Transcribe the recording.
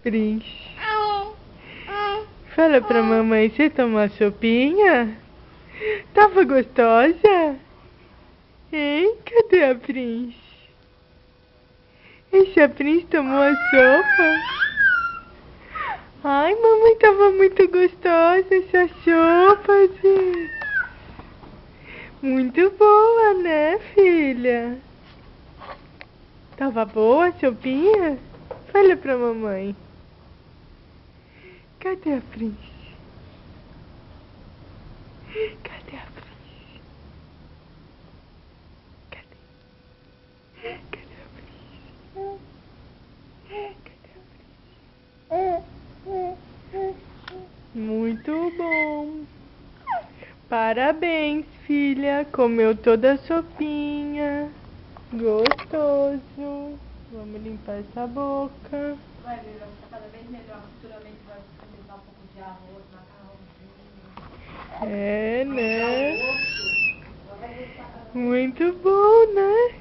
Prince? Fala pra mamãe, você tomou a sopinha? Tava gostosa? Hein? Cadê a Prince? Esse a Prince tomou a sopa? Ai, mamãe, tava muito gostosa essa sopa, gente. Muito boa, né, filha? Tava boa a sopinha? Fala pra mamãe. Cadê a Prince? Cadê a Prince? Cadê? Cadê a Prince? Cadê a Prince? Muito bom. Parabéns, filha. Comeu toda a sopinha. Gostoso. Vamos limpar essa boca. Vai ver, vai ficar cada vez melhor. Futuramente vai cozinhar um pouco de arroz, macarrãozinho. É, né? Muito bom, né?